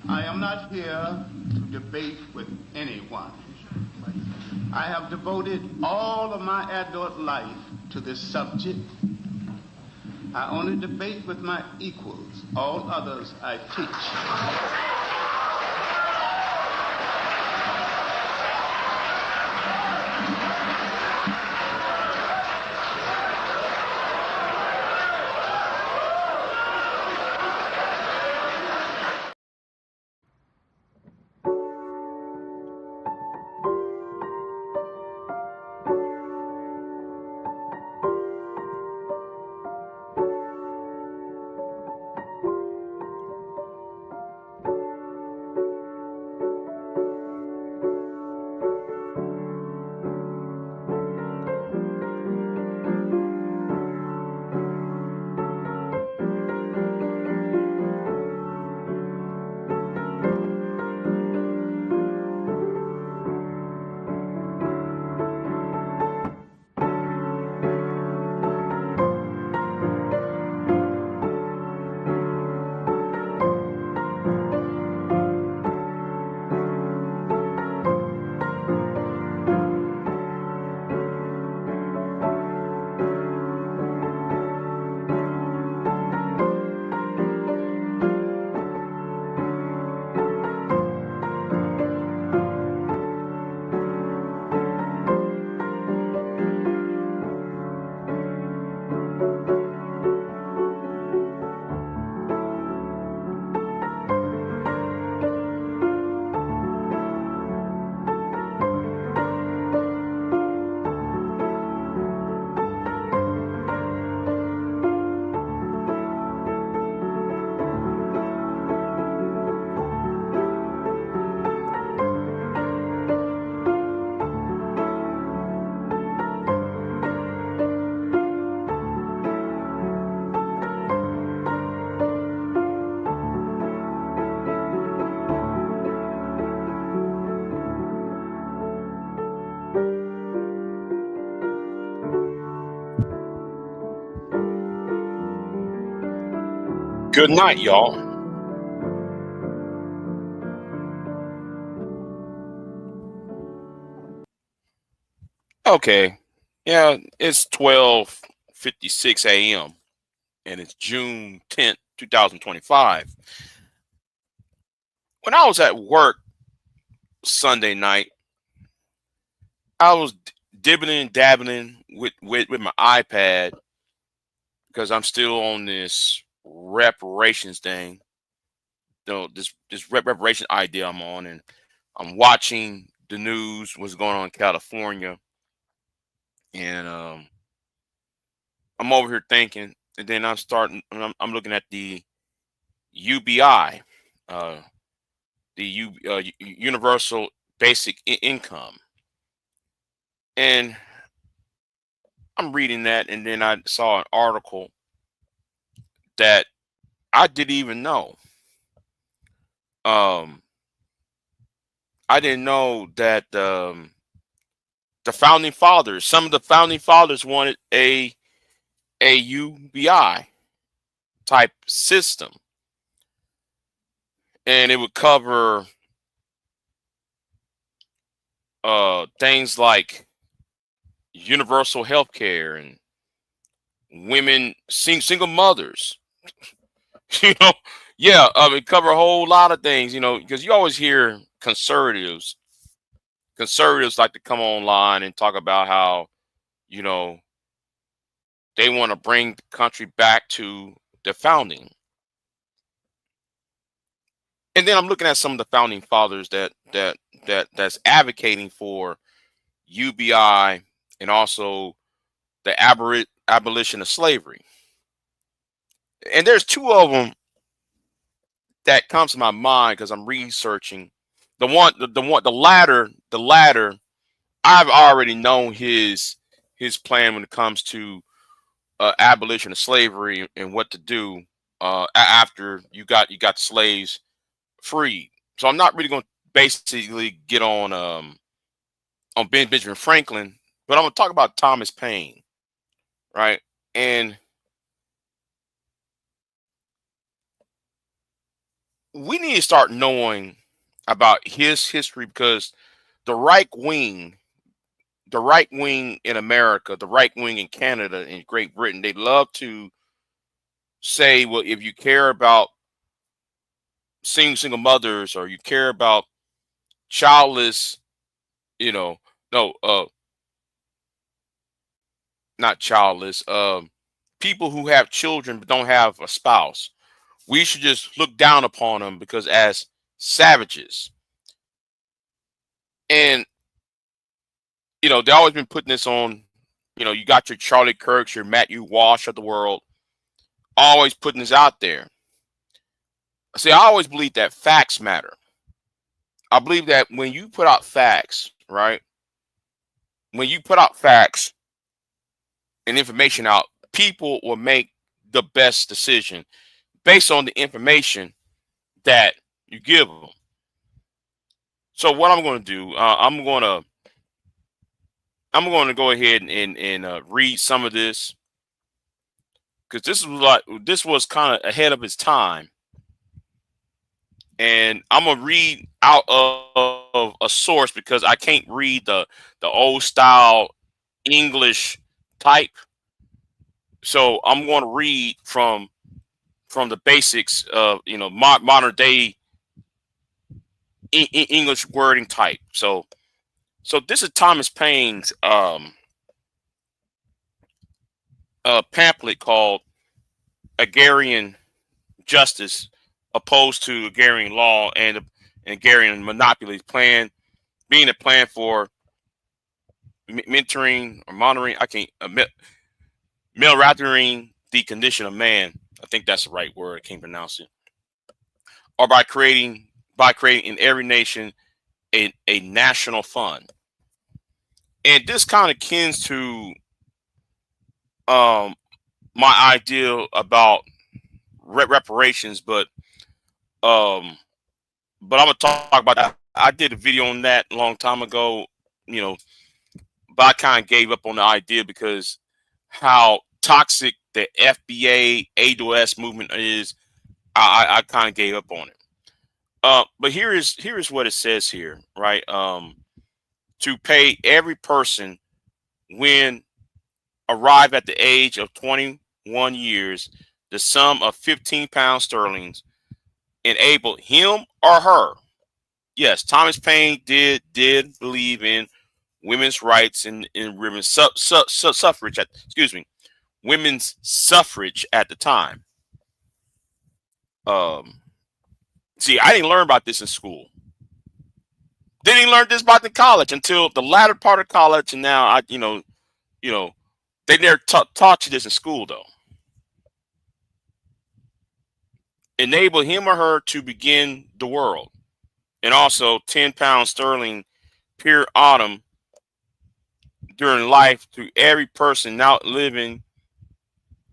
I am not here to debate with anyone. I have devoted all of my adult life to this subject. I only debate with my equals. All others I teach. Good night, y'all. Okay. Yeah, it's 12:56 a.m. and it's June 10th, 2025. When I was at work Sunday night, I was dibbling and dabbling with my iPad because I'm still on this reparations thing. This reparation idea I'm on, and I'm watching the news, what's going on in California, and I'm over here thinking, and then I'm looking at the UBI, uh, Universal Basic Income, and I'm reading that, and then I saw an article that I didn't even know. Um, I didn't know that the founding fathers, some of the founding fathers wanted a UBI type system, and it would cover things like universal health care and single mothers. you know yeah, it cover a whole lot of things, because you always hear conservatives like to come online and talk about how you know they want to bring the country back to the founding. And then I'm looking at some of the founding fathers that's advocating for UBI, and also the abolition of slavery. And there's two of them that comes to my mind because I'm researching. The latter. I've already known his plan when it comes to abolition of slavery and what to do after you got slaves freed. So I'm not really going to basically get on Benjamin Franklin, but I'm going to talk about Thomas Paine, right? And we need to start knowing about his history, because the the right wing in America, the right wing in Canada and Great Britain, they love to say, well, if you care about single mothers, or you care about childless, you know, no, not childless, people who have children but don't have a spouse, we should just look down upon them because as savages. And they always been putting this on. You got your Charlie Kirks, your Matthew Walsh of the world, always putting this out there. See, I always believe that facts matter. I believe that when you put out facts, right? When you put out facts and information out, people will make the best decision based on the information that you give them. So what I'm going to do, I'm going to go ahead and read some of this, because this was kind of ahead of its time, and I'm gonna read out of a source because I can't read the old style English type. So I'm going to read from the basics of modern day English wording type. So this is Thomas Paine's pamphlet called Agrarian Justice Opposed to Agrarian Law and Agrarian Monopolies, being a plan for mentoring or monitoring. I can't meliorating the condition of man. I think that's the right word. I can't pronounce it. Or by creating in every nation a national fund. And this kind of kins to my idea about reparations, but I'm gonna talk about that. I did a video on that a long time ago, but I kind of gave up on the idea because how toxic the FBA ADOS movement is. I kind of gave up on it. But here is what it says here, right? To pay every person when arrive at the age of 21 years the sum of 15 pounds sterling, enable him or her. Yes, Thomas Paine did believe in women's rights and in women's suffrage. Women's suffrage at the time. See, I didn't learn about this in school. Didn't learn this about in college until the latter part of college, and now they never taught you this in school though. Enable him or her to begin the world, and also 10 pounds sterling per autumn during life to every person now living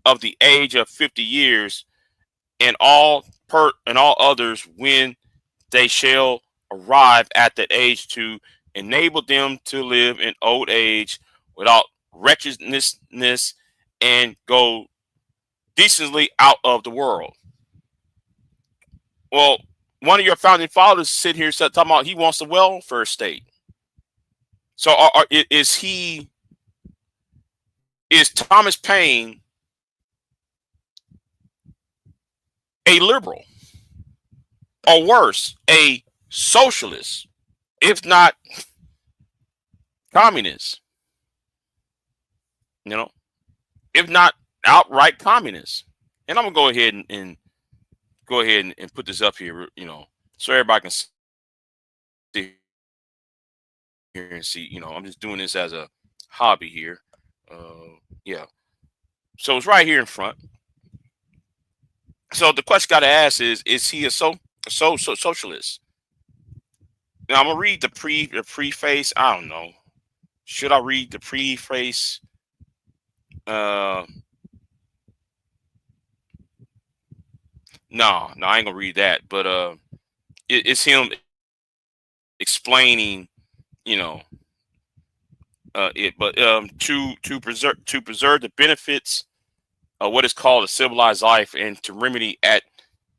of the age of 50 years, and all others when they shall arrive at that age, to enable them to live in old age without wretchedness and go decently out of the world. Well, one of your founding fathers sit here talking about he wants the welfare state. So is Thomas Paine a liberal, or worse, a socialist, if not communist? If not outright communist. And I'm gonna go ahead and put this up here, so everybody can see here and see. I'm just doing this as a hobby here. Yeah. So it's right here in front. So the question got to ask is he a socialist? Now I'm gonna read the preface. I don't know. Should I read the preface? No, I ain't gonna read that. But it's him explaining, it. But to preserve the benefits of what is called a civilized life, and to remedy at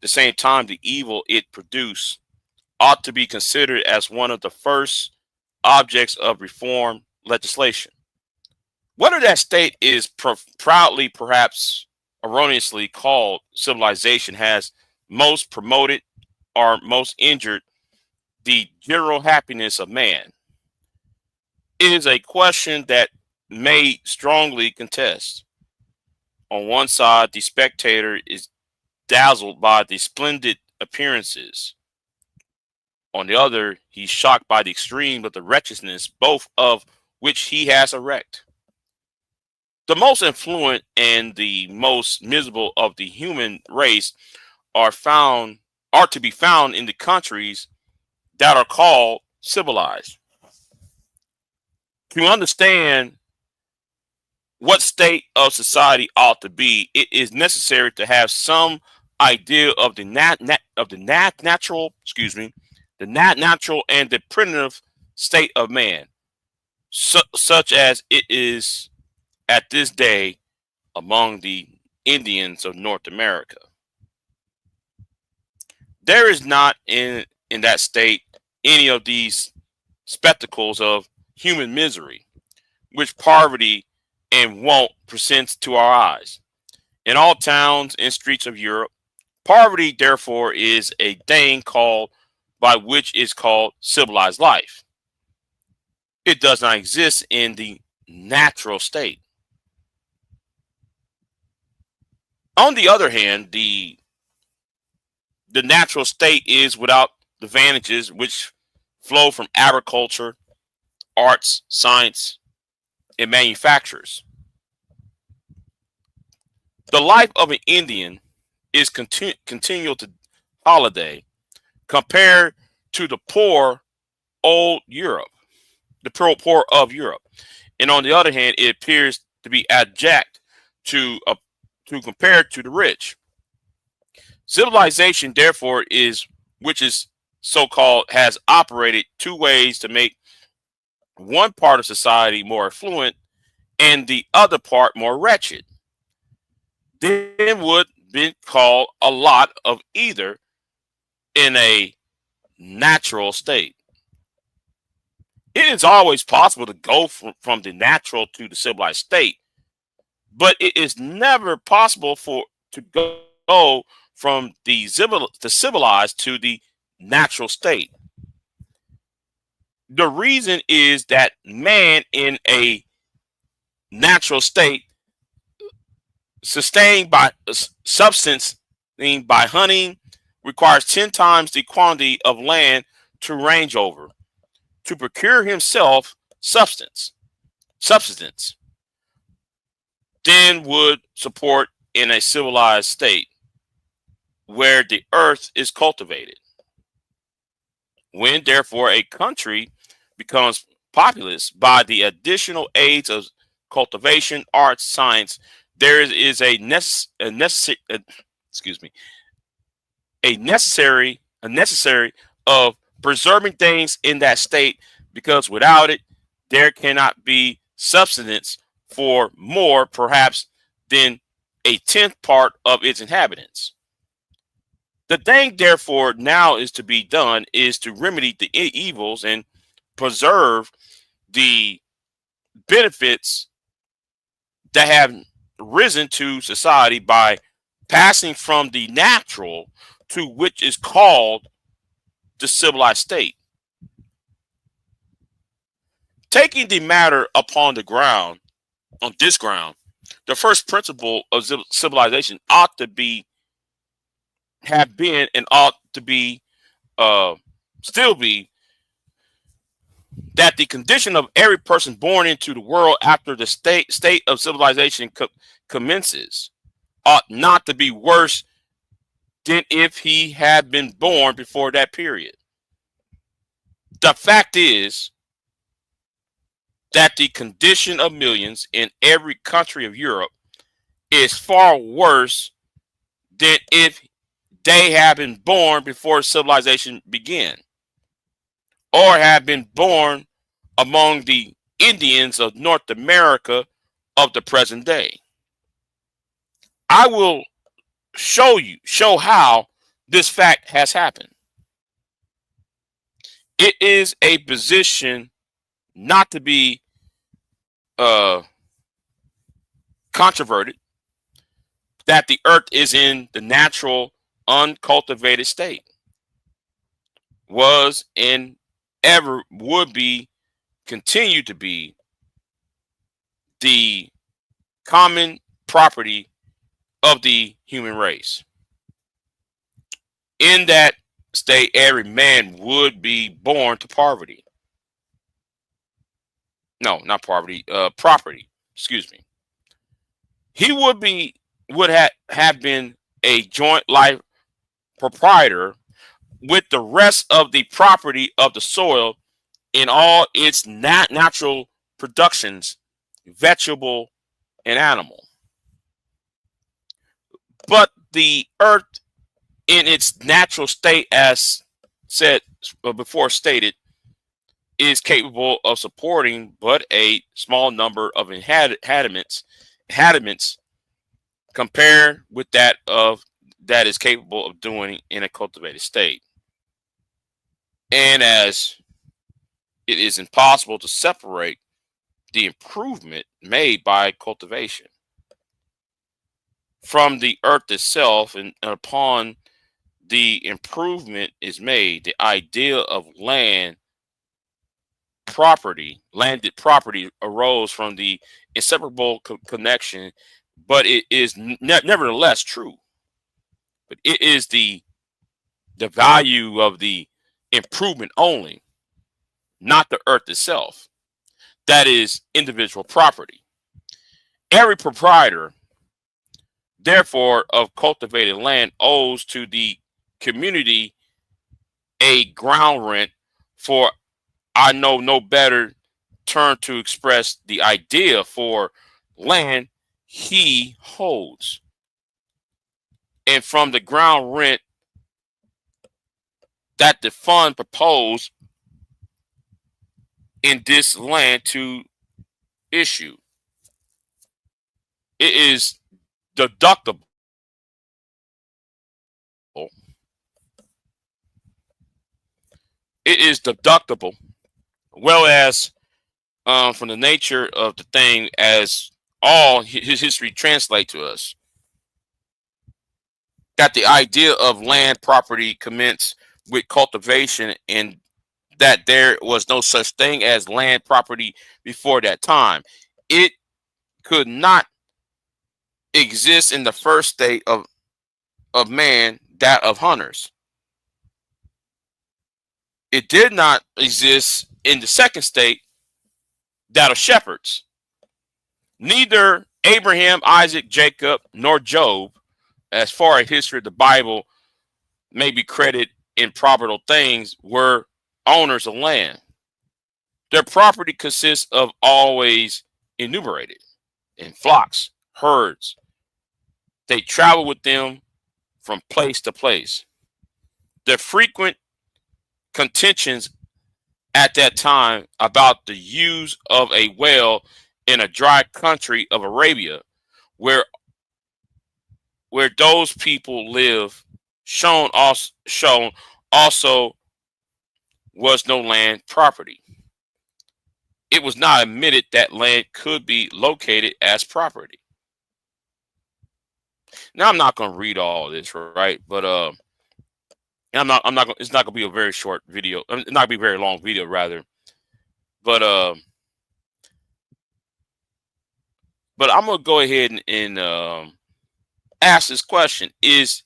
the same time, the evil it produced ought to be considered as one of the first objects of reform legislation. Whether that state is proudly, perhaps erroneously called civilization, has most promoted or most injured the general happiness of man, it is a question that may strongly contest. On one side, the spectator is dazzled by the splendid appearances. On the other, he's shocked by the extreme of the wretchedness, both of which he has erect. The most influent and the most miserable of the human race are to be found in the countries that are called civilized. To understand what state of society ought to be, it is necessary to have some idea of the natural and the primitive state of man, such as it is at this day among the Indians of North America. There is not in that state any of these spectacles of human misery, which poverty and want presents to our eyes. In all towns and streets of Europe, poverty, therefore, is a thing called by which is called civilized life. It does not exist in the natural state. On the other hand, the natural state is without the advantages which flow from agriculture, arts, science, and manufactures. The life of an Indian is continual to holiday compared to the poor old Europe, the poor of Europe. And on the other hand, it appears to be abject to compare to the rich. Civilization, therefore, which is so-called, has operated two ways to make one part of society more affluent and the other part more wretched. Then would be called a lot of either in a natural state. It is always possible to go from the natural to the civilized state, but it is never possible to go from the civilized to the natural state. The reason is that man in a natural state, sustained by subsistence, by hunting, requires 10 times the quantity of land to range over to procure himself substance, then would support in a civilized state where the earth is cultivated. When, therefore, a country becomes populous by the additional aids of cultivation, arts, science, there is a necessary of preserving things in that state, because without it, there cannot be subsistence for more, perhaps, than a 10th part of its inhabitants. The thing, therefore, now is to be done is to remedy the evils and preserve the benefits that have risen to society by passing from the natural to which is called the civilized state. Taking the matter upon this ground, the first principle of civilization ought to have been and ought to be still be that the condition of every person born into the world after the state of civilization commences ought not to be worse than if he had been born before that period. The fact is that the condition of millions in every country of Europe is far worse than if they had been born before civilization began, or had been born among the Indians of North America of the present day. I will show how this fact has happened. It is a position not to be uh, controverted that the earth is in the natural, uncultivated state, was and ever would be, continue to be the common property of the human race. In that state, every man would be born to poverty. No, not poverty, property. Excuse me. He would have been a joint life proprietor with the rest of the property of the soil in all its natural productions, vegetable and animal. But the earth in its natural state, as said before stated, is capable of supporting but a small number of inhabitants compared with that is capable of doing in a cultivated state. And as it is impossible to separate the improvement made by cultivation from the earth itself, and upon the improvement is made, the idea of landed property arose from the inseparable connection, but it is nevertheless true. But it is the value of the improvement only, not the earth itself, that is individual property. Every proprietor, therefore, of cultivated land owes to the community a ground rent for, I know no better term to express the idea, for land he holds. And from the ground rent that the fund proposed in this land to issue, it is deductible. It is deductible, well as from the nature of the thing, as all his history translate to us, that the idea of land property commenced with cultivation, and that there was no such thing as land property before that time. It could not exist in the first state of man, that of hunters. It did not exist in the second state, that of shepherds. Neither Abraham, Isaac, Jacob, nor Job, as far as history of the Bible may be credited in probable things, were owners of land. Their property consists of always enumerated in flocks, herds. They travel with them from place to place. The frequent contentions at that time about the use of a well in a dry country of Arabia, where those people live, shown also was no land property. It was not admitted that land could be located as property. Now I'm not going to read all this, right? But and I'm not gonna, it's not going to be a very short video. It's not going to be a very long video, rather. But I'm going to go ahead and ask this question: Is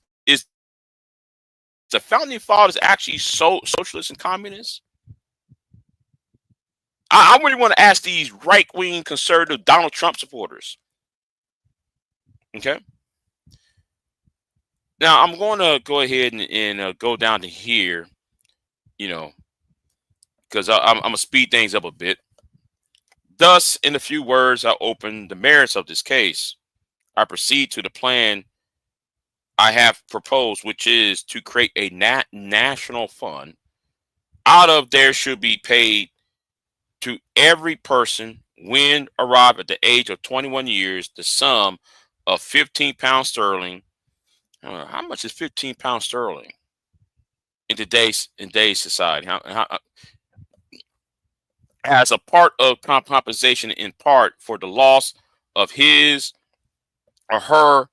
the founding fathers actually socialists and communists? I really want to ask these right-wing conservative Donald Trump supporters. Okay. Now I'm going to go ahead and go down to here, because I'm going to speed things up a bit. Thus, in a few words, I open the merits of this case. I proceed to the plan I have proposed, which is to create a national fund. Out of there should be paid to every person when arrive at the age of 21 years the sum of £15 sterling. How much is £15 sterling? in today's society. As a part of compensation in part for the loss of his or her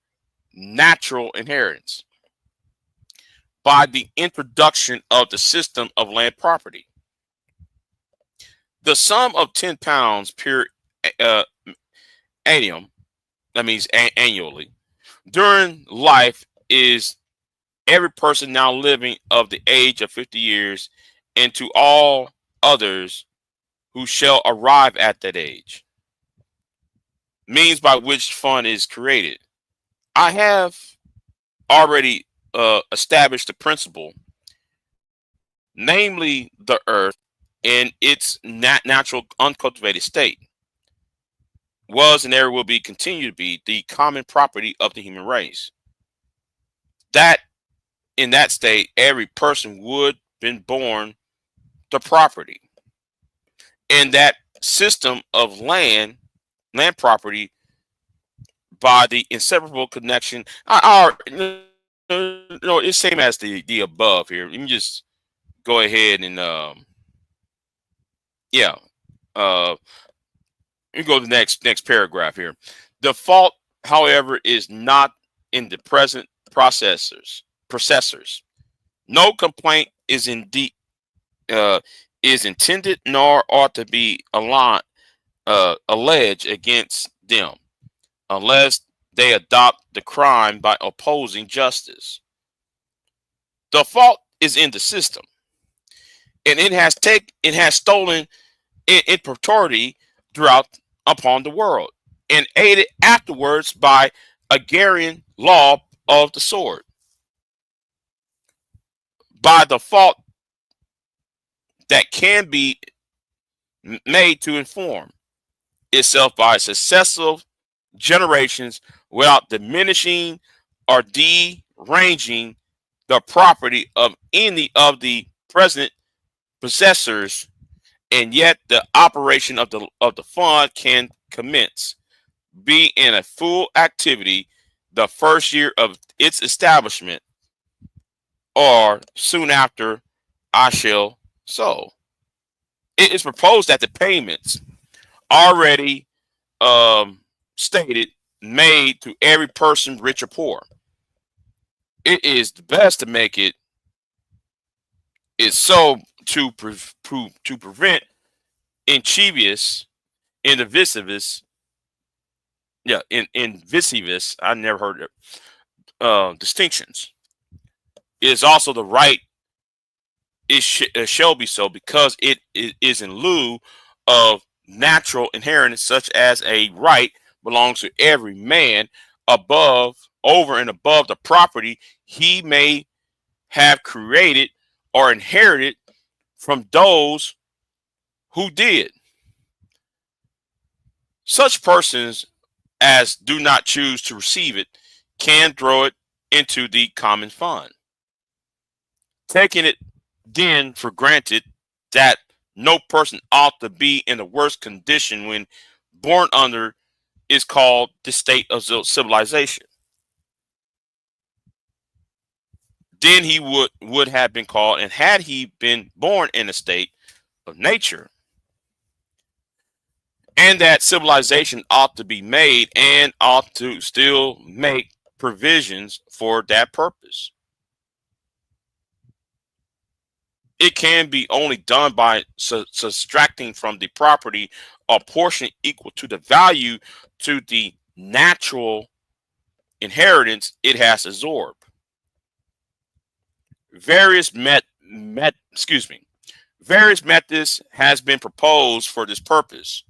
natural inheritance by the introduction of the system of land property. The sum of £10 per uh, annum, that means annually, during life is every person now living of the age of 50 years, and to all others who shall arrive at that age. Means by which fund is created. I have already established the principle, namely the earth in its natural uncultivated state was and ever will be continue to be the common property of the human race. That in that state, every person would been born the property. And that system of land property by the inseparable connection. It's same as the above here. Let me just go ahead and yeah. Let me go to the next paragraph here. The fault, however, is not in the present processors. No complaint is indeed is intended nor ought to be alleged against them unless they adopt the crime by opposing justice. The fault is in the system, and it has stolen in perpetuity throughout upon the world, and aided afterwards by agrarian law of the sword. By the fault that can be made to inform itself by successive generations without diminishing or deranging the property of any of the present possessors, and yet the operation of the fund can commence, be in a full activity the first year of its establishment, or soon after I shall so. It is proposed that the payments already stated made to every person, rich or poor. It is the best to make it is so to prevent invidious, invisivus, invisivus. I never heard of distinctions. It is also the right. It shall be so because it is in lieu of natural inheritance, such as a right belongs to every man over and above the property he may have created or inherited from those who did. Such persons as do not choose to receive it can throw it into the common fund, taking it then for granted that no person ought to be in the worst condition when born under is called the state of civilization. Then he would have been called, and had he been born in a state of nature, and that civilization ought to be made and ought to still make provisions for that purpose. It can be only done by subtracting from the property a portion equal to the value to the natural inheritance it has absorbed. Various methods has been proposed for this purpose,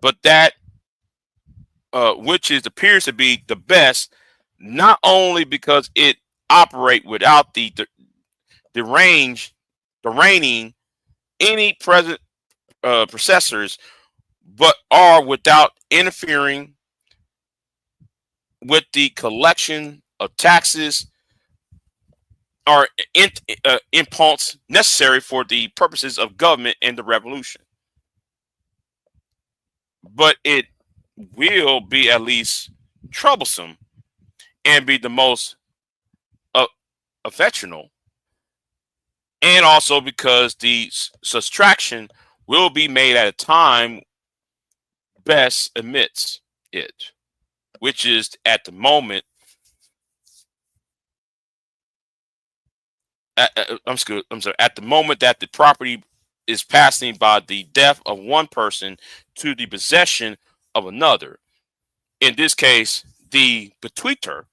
but that which appears to be the best, not only because it operate without the reigning any present processors, but are without interfering with the collection of taxes or imposts necessary for the purposes of government and the revolution. But it will be at least troublesome and be the most affectional and also because the subtraction will be made at a time best admits it, which is at the moment. I'm sorry. At the moment that the property is passing by the death of one person to the possession of another. In this case, the bequeather,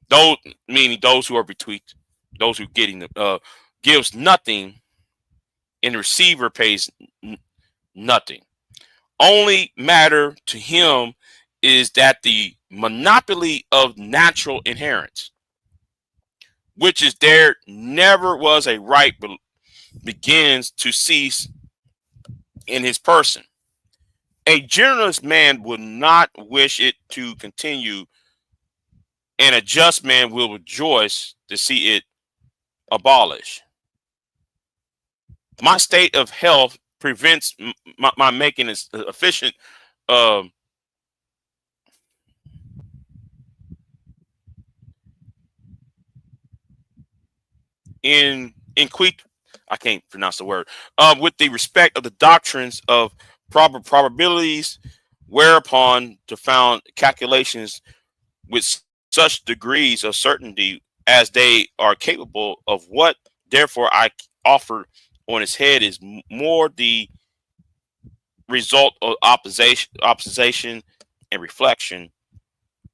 those meaning those who are bequeathed, those who getting the gives nothing, and the receiver pays nothing. Only matter to him is that the monopoly of natural inheritance, which is there never was a right, begins to cease in his person. A generous man would not wish it to continue, and a just man will rejoice to see it abolished. My state of health prevents my making it efficient. Um, in quick, I can't pronounce the word. With the respect of the doctrines of proper probabilities, whereupon to found calculations with such degrees of certainty as they are capable of. What therefore I offer on his head is more the result of opposition and reflection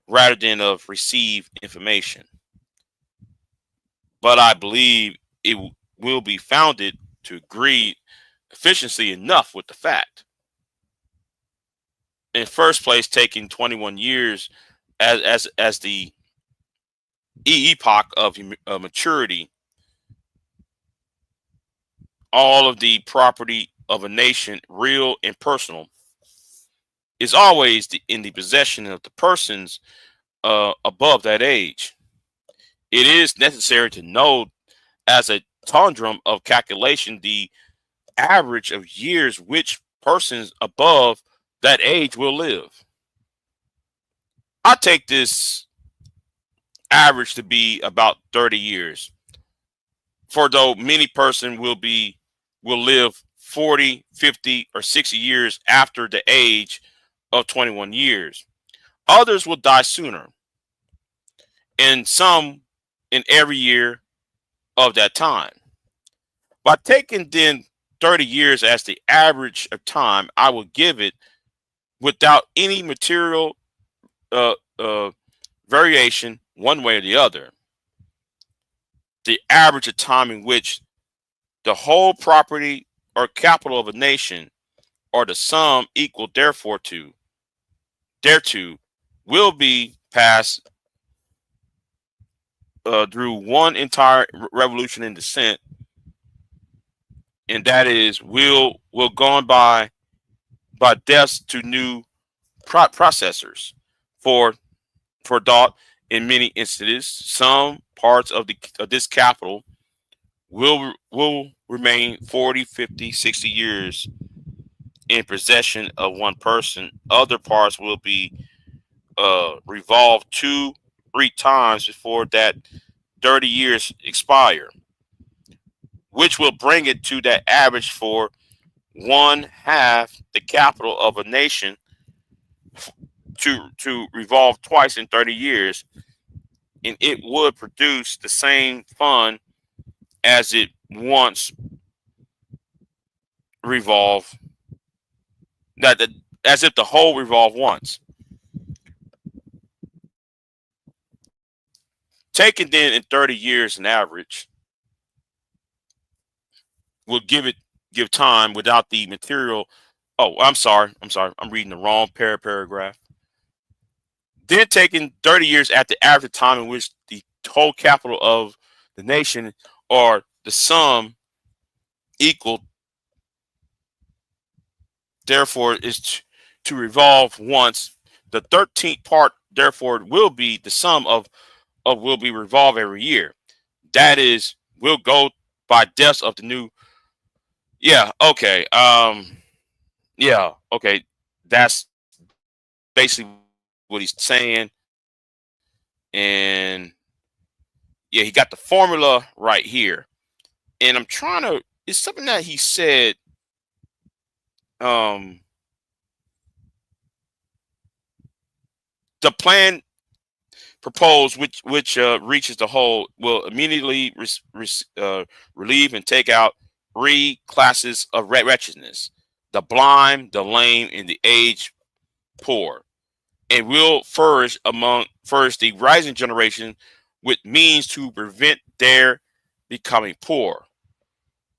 rather than of received information. But I believe it will be founded to agree efficiency enough with the fact. In first place, taking 21 years as the epoch of maturity, all of the property of a nation, real and personal, is always in the possession of the persons above that age. It is necessary to know, as a tantrum of calculation, the average of years which persons above that age will live. I take this average to be about 30 years. For though many persons will live 40, 50, or 60 years after the age of 21 years. Others will die sooner, and some in every year of that time. By taking then 30 years as the average of time, I will give it without any material uh, uh, variation one way or the other. The average of time in which the whole property or capital of a nation, or the sum equal therefore to thereto, will be passed through one entire revolution in descent, and that is will gone by deaths to new processors for thought. In many instances, some parts of this capital will remain 40, 50, 60 years in possession of one person. Other parts will be revolved 2, 3 times before that 30 years expire, which will bring it to that average for one half the capital of a nation to revolve twice in 30 years, and it would produce the same fund as it once revolved, that as if the whole revolved once. Taken then in 30 years an average will give time without the material. Oh, I'm sorry, I'm reading the wrong paragraph. Then taking 30 years at the average time in which the whole capital of the nation, or the sum equal therefore is to revolve once, the 13th part therefore will be the sum of will be revolved every year. That is will go by deaths of the new. Yeah, okay. Yeah, okay. That's basically what he's saying. And yeah, he got the formula right here. and I'm trying to. It's something that he said. Um, the plan proposed, which reaches the whole, will immediately relieve and take out three classes of wretchedness: the blind, the lame, and the aged poor, and will flourish among first the rising generation with means to prevent their becoming poor.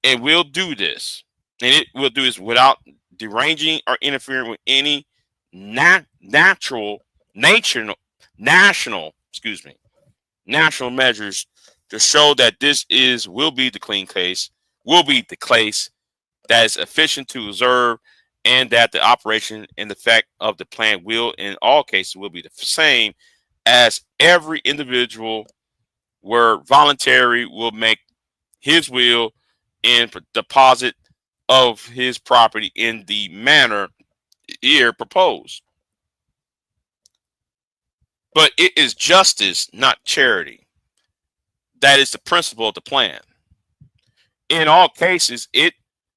And will do this, and it will do this without deranging or interfering with any natural nature national excuse me national measures to show that this is will be the case that is efficient to observe, and that the operation and effect of the plan will in all cases will be the same, as every individual where voluntary will make his will and deposit of his property in the manner here proposed. But it is justice, not charity. That is the principle of the plan. In all cases, it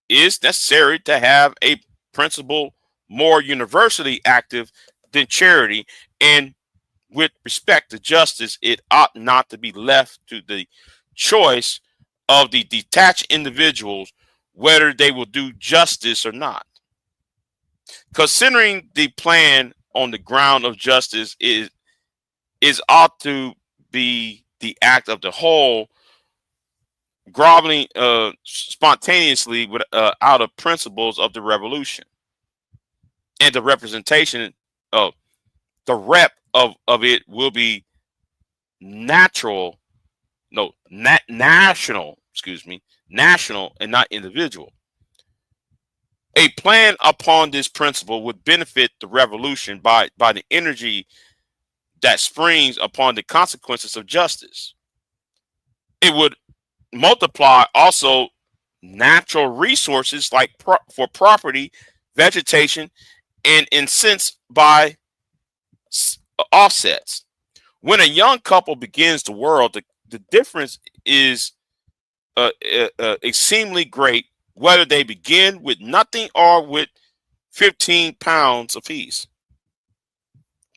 is necessary to have a principle more universally active than charity. And with respect to justice, it ought not to be left to the choice of the detached individuals whether they will do justice or not. Considering the plan on the ground of justice is ought to be the act of the whole, groveling spontaneously with out of principles of the revolution, and the representation of the rep of it will be natural, no, national, national and not individual. A plan upon this principle would benefit the revolution by the energy that springs upon the consequences of justice. It would multiply also natural resources like for property, vegetation, and incense by offsets. When a young couple begins the world, the difference is exceedingly great whether they begin with nothing or with 15 pounds apiece.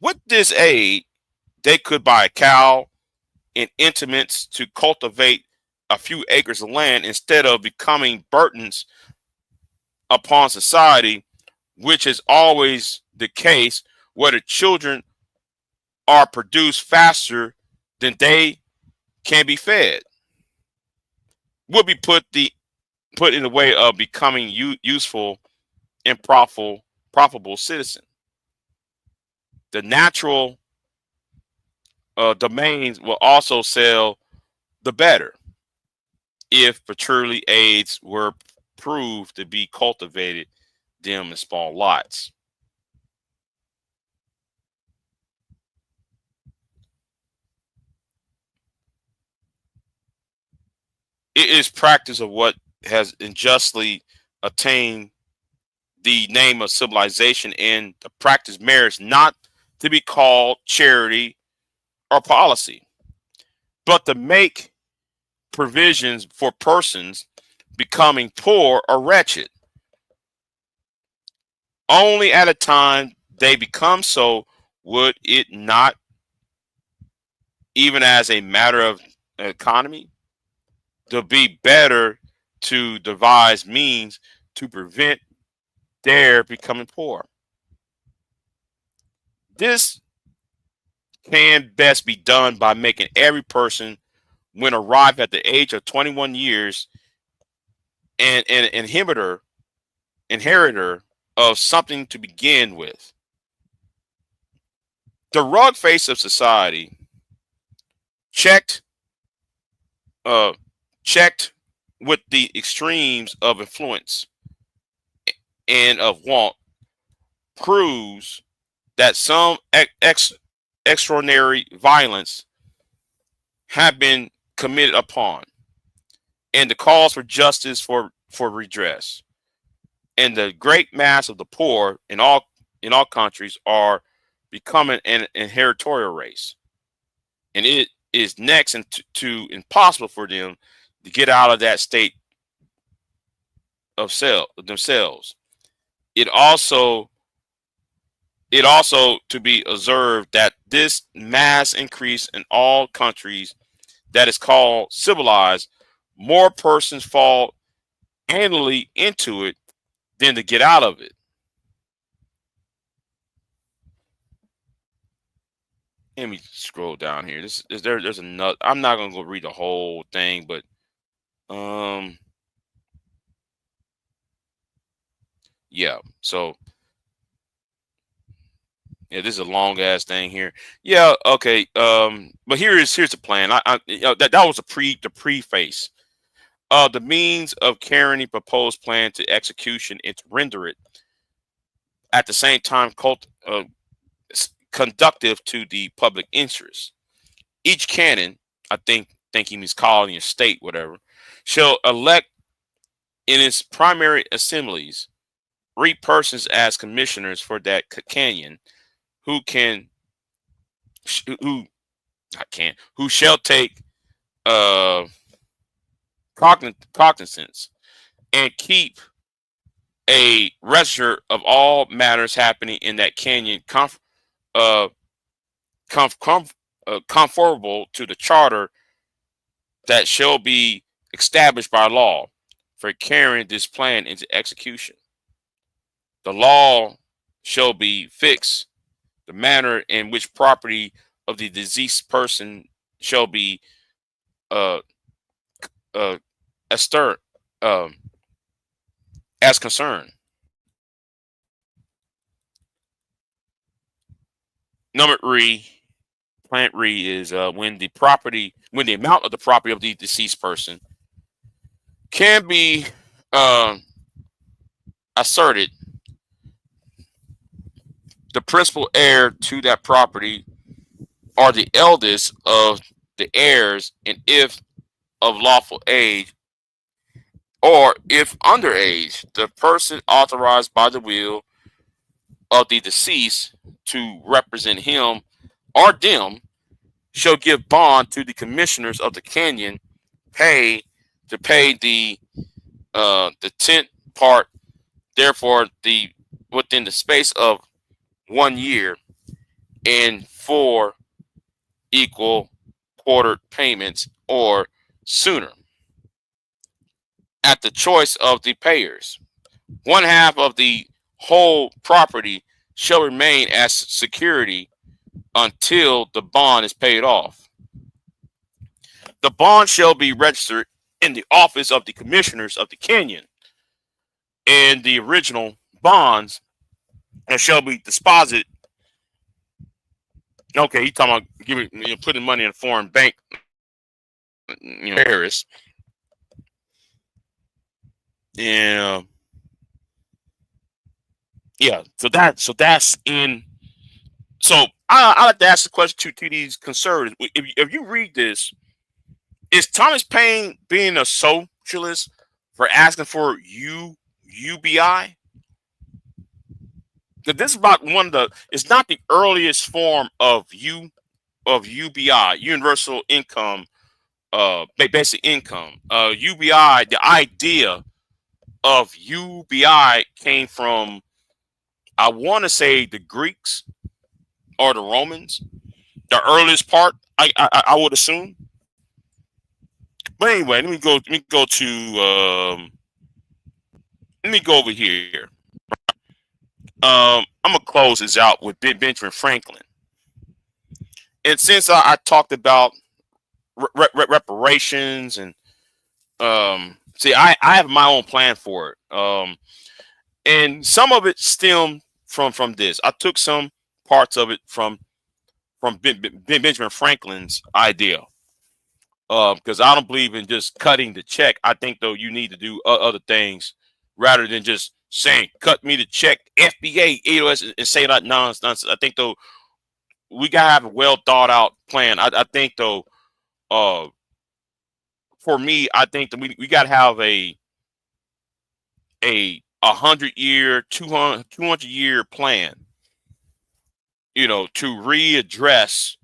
With this aid, they could buy a cow and intimates to cultivate a few acres of land instead of becoming burdens upon society, which is always the case where the children are produced faster than they can be fed. Will be put in the way of becoming useful and profitable citizen. The natural domains will also sell the better if paternally aids were proved to be cultivated them in small lots. It is practice of what has unjustly attained the name of civilization, and the practice merits not to be called charity or policy, but to make provisions for persons becoming poor or wretched. Only at a time they become so would it not, even as a matter of economy, to be better to devise means to prevent their becoming poor. This can best be done by making every person, when arrived at the age of 21 years, an inheritor of something to begin with. The rug face of society, checked uh, checked with the extremes of influence and of want, proves that some extraordinary violence have been committed upon, and the calls for justice for redress. And the great mass of the poor in all countries are becoming an inheritorial race, and it is next to impossible for them to get out of that state of themselves. It also to be observed that this mass increase in all countries that is called civilized, more persons fall annually into it than to get out of it. Let me scroll down here. There's another. I'm not gonna go read the whole thing, but yeah. So yeah, this is a long ass thing here. Yeah, okay. But here's the plan. That was the preface. The means of carrying a proposed plan to execution and to render it at the same time conductive to the public interest. Each canon, I think he means colony or state, whatever, shall elect in its primary assemblies 3 persons as commissioners for that canyon, who can who I can't who shall take uh cognizance and keep a register of all matters happening in that canyon uh, conformable to the charter that shall be established by law for carrying this plan into execution. The law shall be fixed the manner in which property of the deceased person shall be uh, uh, astir, um, as concerned. Number 3, plant re is when the amount of the property of the deceased person can be uh, asserted, the principal heir to that property are the eldest of the heirs, and if of lawful age, or if underage, the person authorized by the will of the deceased to represent him or them shall give bond to the commissioners of the canyon pay the tenth part, therefore the within the space of 1 year, and 4 equal quartered payments or sooner, at the choice of the payers. 1/2 of the whole property shall remain as security until the bond is paid off. The bond shall be registered in the office of the commissioners of the canyon, and the original bonds and shall be deposited. Okay, he's talking about putting money in a foreign bank, Paris. Yeah, yeah. So that's in. So I like to ask the question to these conservatives. If you read this, is Thomas Paine being a socialist for asking for UBI? This is about one of the. It's not the earliest form of UBI, universal income, basic income. UBI, the idea of UBI came from, I want to say, the Greeks or the Romans. The earliest part, I would assume. But anyway, let me go over here. I'm gonna close this out with Benjamin Franklin. And since I talked about reparations and see, I have my own plan for it. And some of it stemmed from this. I took some parts of it from Benjamin Franklin's idea. Because I don't believe in just cutting the check. I think though you need to do other things rather than just saying cut me the check, FBA, AOS, and say that nonsense. I think though we gotta have a well thought out plan. I think though, for me, I think that we gotta have a 100-year, 200-year plan. To readdress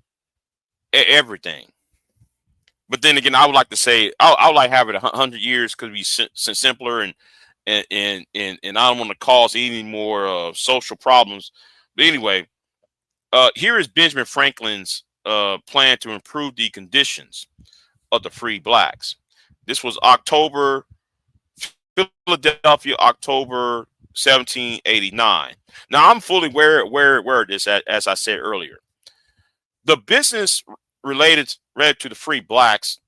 everything. But then again, I would like to say I would like to have it 100 years because be simpler and I don't want to cause any more social problems. But anyway, here is Benjamin Franklin's plan to improve the conditions of the free blacks. This was Philadelphia, October 1789. Now I'm fully aware of this, as I said earlier. The business related to the free blacks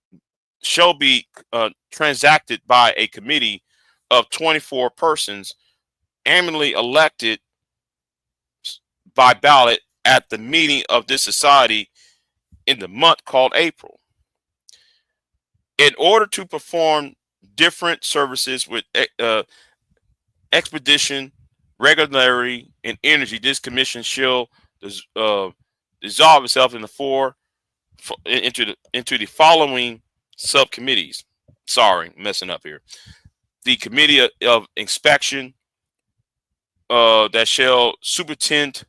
shall be transacted by a committee of 24 persons annually elected by ballot at the meeting of this society in the month called April. In order to perform different services with expedition, regularity, and energy, this commission shall dissolve itself into the following subcommittees. Sorry, messing up here. The committee of inspection that shall superintend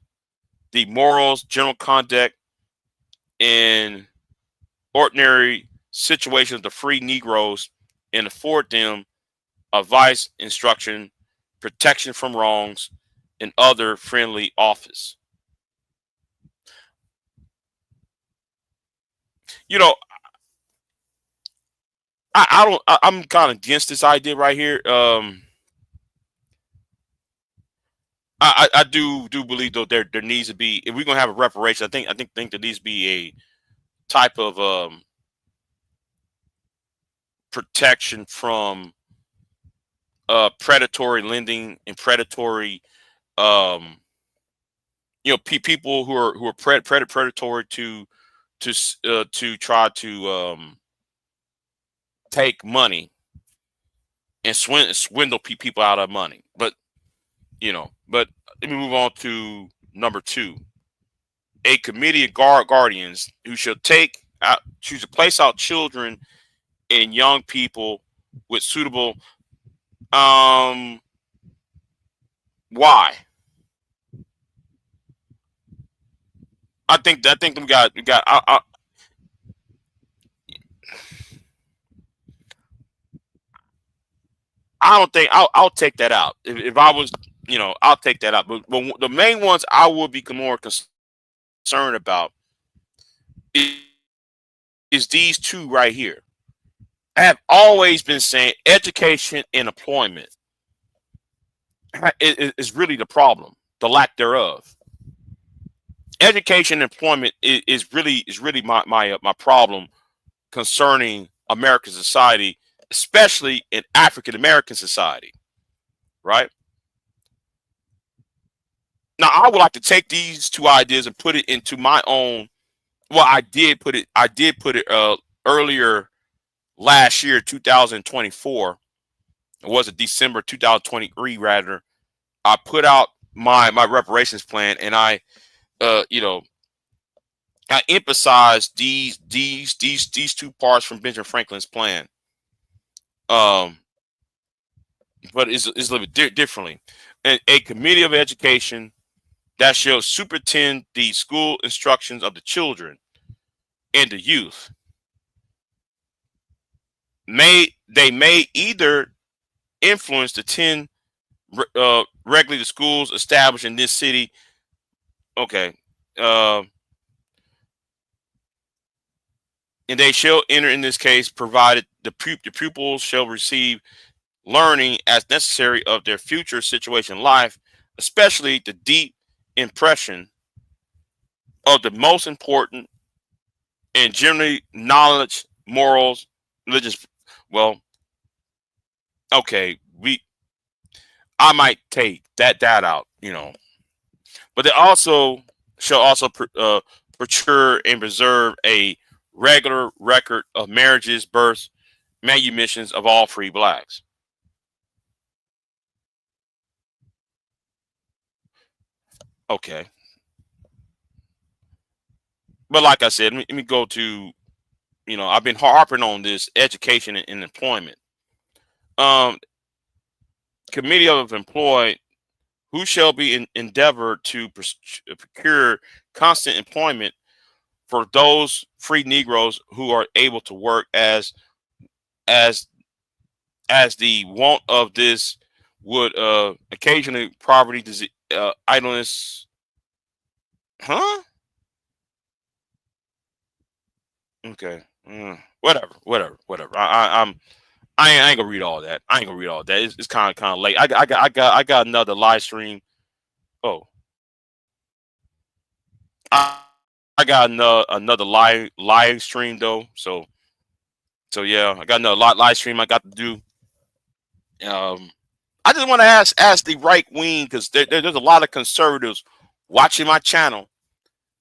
the morals, general conduct, and ordinary situations of the free Negroes and afford them advice, instruction, protection from wrongs, and other friendly office. You know, I'm kind of against this idea right here. I do believe though there needs to be, if we're gonna have a reparation, I think there needs to be a type of protection from predatory lending and predatory people who are predatory to try to take money and swindle people out of money. But but let me move on to number 2. A committee of guardians who shall choose to place out children and young people with suitable why? I think we got I don't think I'll take that out. If I was, I'll take that out. But the main ones I would be more concerned about is, these two right here. I have always been saying education and employment is really the problem, the lack thereof. Education and employment is really my problem concerning American society, especially in African American society, right? Now, I would like to take these two ideas and put it into my own. Well, I did put it. Earlier last year, 2024. It was it December 2023 rather. I put out my reparations plan, and uh, you know, I emphasized these two parts from Benjamin Franklin's plan. Um, but it's a little bit differently. And a committee of education that shall superintend the school instructions of the children and the youth. May either influence the 10 regular schools established in this city. Okay. And they shall enter in this case, provided the pupils shall receive learning as necessary of their future situation in life, especially the deep impression of the most important and generally knowledge, morals, religious. Well, okay, I might take that out. But they also shall also procure and preserve a regular record of marriages, births, manumissions of all free blacks. Okay, but like I said, let me go to, I've been harping on this education and employment. Um, Committee of employed who shall be endeavored to procure constant employment for those free Negroes who are able to work as the want of this would occasionally poverty, disease, idleness. Huh? Okay. Whatever. I ain't gonna read all that. I ain't gonna read all that. It's kind of late. I got another live stream. Oh, I, I got another live stream though. So yeah, I got another live stream I got to do. I just want to ask the right wing, because there's a lot of conservatives watching my channel.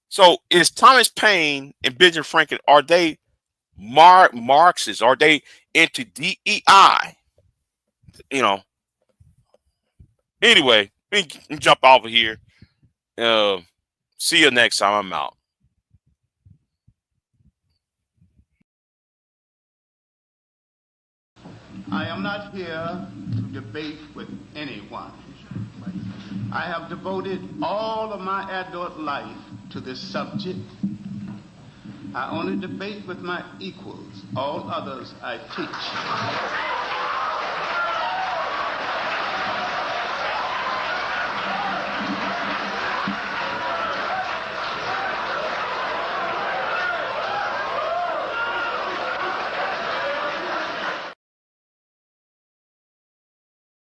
So is Thomas Paine and Benjamin Franklin, are they Marxists? Are they into DEI? You know. Anyway, let me jump off of here. See you next time. I'm out. I am not here to debate with anyone. I have devoted all of my adult life to this subject. I only debate with my equals. All others I teach.